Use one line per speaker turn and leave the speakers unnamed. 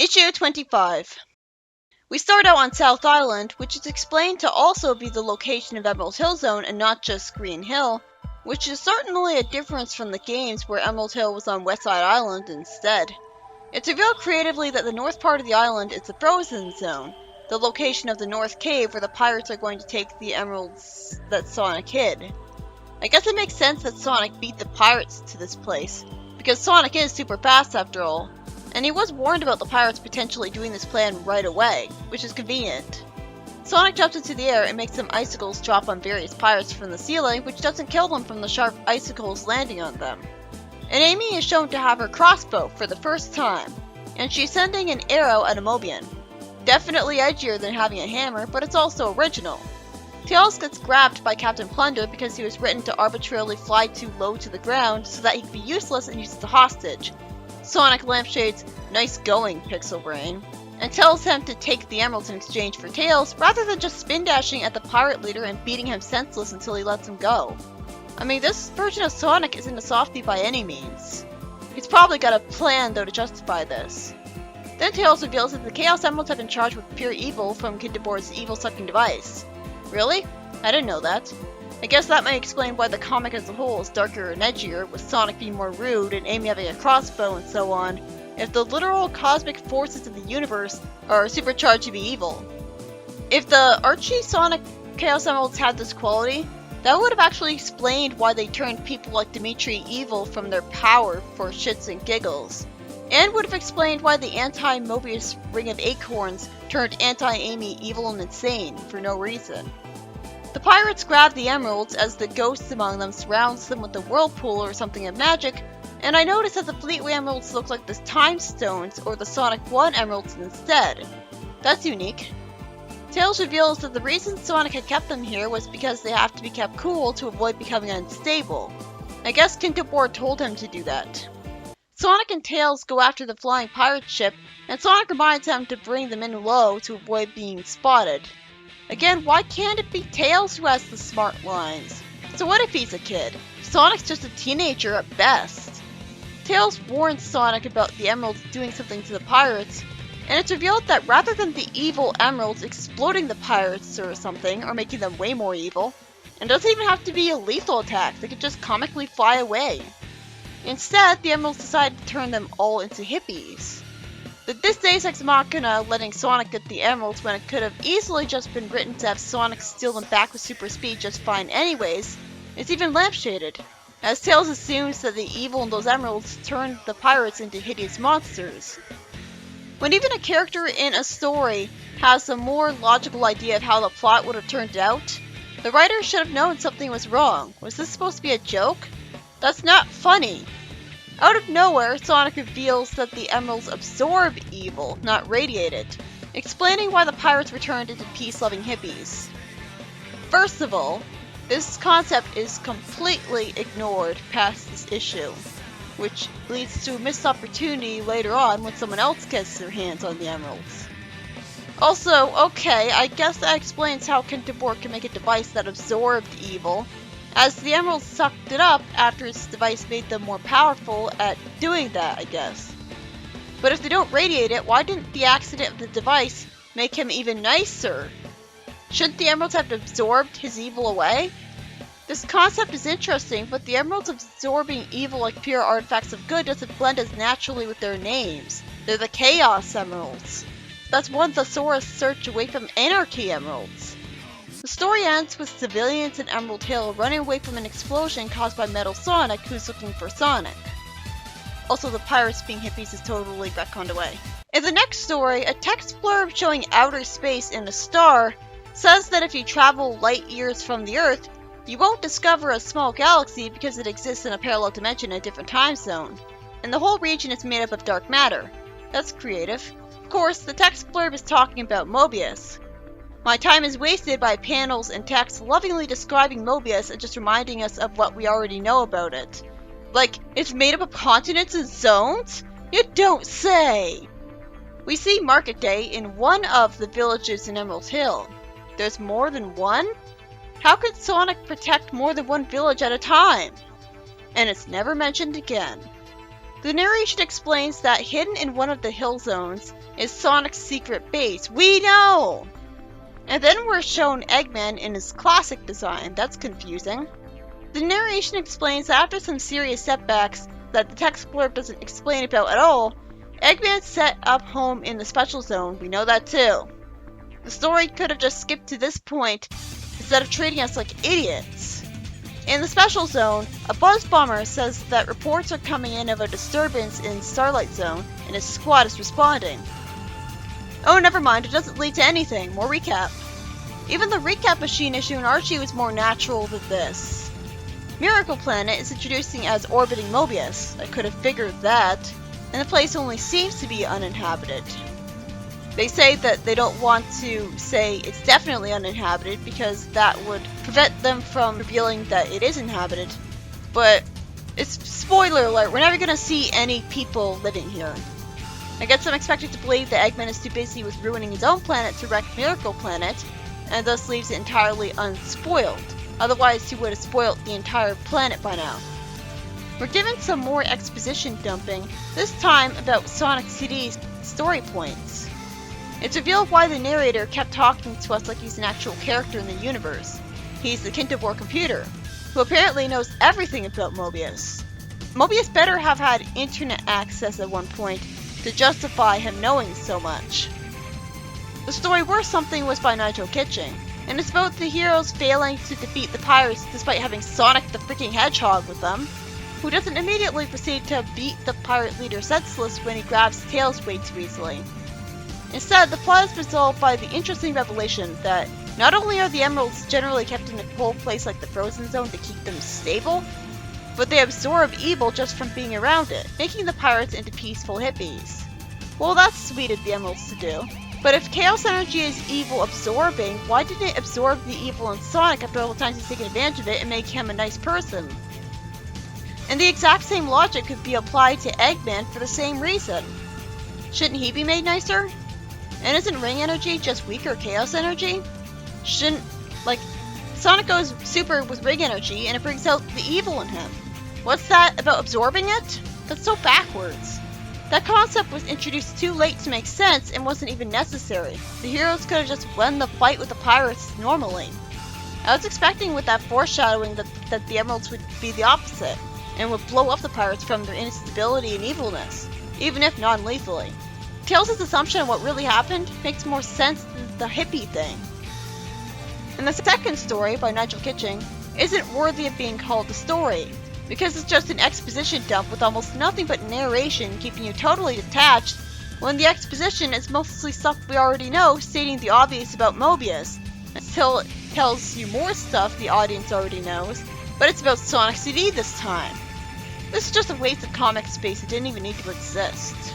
Issue 25. We start out on South Island, which is explained to also be the location of Emerald Hill Zone and not just Green Hill, which is certainly a difference from the games where Emerald Hill was on Westside Island instead. It's revealed creatively that the north part of the island is the Frozen Zone, the location of the North Cave where the pirates are going to take the emeralds that Sonic hid. I guess it makes sense that Sonic beat the pirates to this place, because Sonic is super fast after all. And he was warned about the pirates potentially doing this plan right away, which is convenient. Sonic jumps into the air and makes some icicles drop on various pirates from the ceiling, which doesn't kill them from the sharp icicles landing on them. And Amy is shown to have her crossbow for the first time, and she's sending an arrow at a Mobian. Definitely edgier than having a hammer, but it's also original. Tails gets grabbed by Captain Plunder because he was written to arbitrarily fly too low to the ground so that he could be useless and used as a hostage. Sonic lampshades, "Nice going, Pixel Brain," and tells him to take the emeralds in exchange for Tails, rather than just spin dashing at the pirate leader and beating him senseless until he lets him go. I mean, this version of Sonic isn't a softie by any means. He's probably got a plan though to justify this. Then Tails reveals that the Chaos Emeralds have been charged with pure evil from Kinderborg's evil-sucking device. Really? I didn't know that. I guess that might explain why the comic as a whole is darker and edgier, with Sonic being more rude and Amy having a crossbow and so on, if the literal cosmic forces of the universe are supercharged to be evil. If the Archie Sonic Chaos Emeralds had this quality, that would have actually explained why they turned people like Dimitri evil from their power for shits and giggles, and would have explained why the anti-Mobius Ring of Acorns turned anti-Amy evil and insane for no reason. The pirates grab the emeralds as the ghosts among them surrounds them with a whirlpool or something of magic, and I notice that the Fleetway emeralds look like the Time Stones or the Sonic 1 emeralds instead. That's unique. Tails reveals that the reason Sonic had kept them here was because they have to be kept cool to avoid becoming unstable. I guess Kinderborg told him to do that. Sonic and Tails go after the flying pirate ship, and Sonic reminds him to bring them in low to avoid being spotted. Again, why can't it be Tails who has the smart lines? So what if he's a kid? Sonic's just a teenager at best. Tails warns Sonic about the emeralds doing something to the pirates, and it's revealed that rather than the evil emeralds exploding the pirates or something, or making them way more evil, it doesn't even have to be a lethal attack, they could just comically fly away. Instead, the emeralds decide to turn them all into hippies. This Deus Ex Machina letting Sonic get the emeralds when it could have easily just been written to have Sonic steal them back with super speed just fine anyways, is even lampshaded, as Tails assumes that the evil in those emeralds turned the pirates into hideous monsters. When even a character in a story has a more logical idea of how the plot would have turned out, the writer should have known something was wrong. Was this supposed to be a joke? That's not funny. Out of nowhere, Sonic reveals that the emeralds absorb evil, not radiate it, explaining why the pirates were turned into peace-loving hippies. First of all, this concept is completely ignored past this issue, which leads to a missed opportunity later on when someone else gets their hands on the emeralds. Also, okay, I guess that explains how Kinderborg can make a device that absorbed evil, as the emeralds sucked it up after its device made them more powerful at doing that, I guess. But if they don't radiate it, why didn't the accident of the device make him even nicer? Shouldn't the emeralds have absorbed his evil away? This concept is interesting, but the emeralds absorbing evil like pure artifacts of good doesn't blend as naturally with their names. They're the Chaos Emeralds. That's one thesaurus search away from Anarchy Emeralds. The story ends with civilians in Emerald Hill running away from an explosion caused by Metal Sonic, who's looking for Sonic. Also, the pirates being hippies is totally retconned away. In the next story, a text blurb showing outer space and a star says that if you travel light years from the Earth, you won't discover a small galaxy because it exists in a parallel dimension in a different time zone, and the whole region is made up of dark matter. That's creative. Of course, the text blurb is talking about Mobius. My time is wasted by panels and text lovingly describing Mobius and just reminding us of what we already know about it. Like, it's made up of continents and zones? You don't say! We see Market Day in one of the villages in Emerald Hill. There's more than one? How could Sonic protect more than one village at a time? And it's never mentioned again. The narration explains that hidden in one of the hill zones is Sonic's secret base. We know! And then we're shown Eggman in his classic design. That's confusing. The narration explains that after some serious setbacks that the text blurb doesn't explain about at all, Eggman set up home in the special zone. We know that too. The story could have just skipped to this point instead of treating us like idiots. In the special zone, a buzz bomber says that reports are coming in of a disturbance in Starlight Zone and his squad is responding. Oh, never mind, it doesn't lead to anything. More recap. Even the recap machine issue in Archie was more natural than this. Miracle Planet is introducing as orbiting Mobius. I could have figured that. And the place only seems to be uninhabited. They say that they don't want to say it's definitely uninhabited because that would prevent them from revealing that it is inhabited. But it's spoiler alert, we're never going to see any people living here. I guess I'm expected to believe that Eggman is too busy with ruining his own planet to wreck Miracle Planet, and thus leaves it entirely unspoiled. Otherwise, he would have spoiled the entire planet by now. We're given some more exposition dumping, this time about Sonic CD's story points. It's revealed why the narrator kept talking to us like he's an actual character in the universe. He's the Kintabor computer, who apparently knows everything about Mobius. Mobius better have had internet access at one point to justify him knowing so much. The story Worth Something was by Nigel Kitching, and it's about the heroes failing to defeat the pirates despite having Sonic the freaking Hedgehog with them, who doesn't immediately proceed to beat the pirate leader senseless when he grabs Tails way too easily. Instead, the plot is resolved by the interesting revelation that not only are the emeralds generally kept in a cold place like the Frozen Zone to keep them stable, but they absorb evil just from being around it, making the pirates into peaceful hippies. Well, that's sweet of the emeralds to do. But if Chaos Energy is evil absorbing, why didn't it absorb the evil in Sonic after all the times he's taken advantage of it and make him a nice person? And the exact same logic could be applied to Eggman for the same reason. Shouldn't he be made nicer? And isn't Ring Energy just weaker Chaos Energy? Shouldn't, Sonic goes super with Ring Energy and it brings out the evil in him. What's that about absorbing it? That's so backwards. That concept was introduced too late to make sense and wasn't even necessary. The heroes could have just won the fight with the pirates normally. I was expecting with that foreshadowing that the emeralds would be the opposite, and would blow up the pirates from their instability and evilness, even if non-lethally. Tails' assumption of what really happened makes more sense than the hippie thing. And the second story, by Nigel Kitching, isn't worthy of being called a story, because it's just an exposition dump with almost nothing but narration keeping you totally detached, when the exposition is mostly stuff we already know, stating the obvious about Mobius, until it tells you more stuff the audience already knows, but it's about Sonic CD this time. This is just a waste of comic space that didn't even need to exist.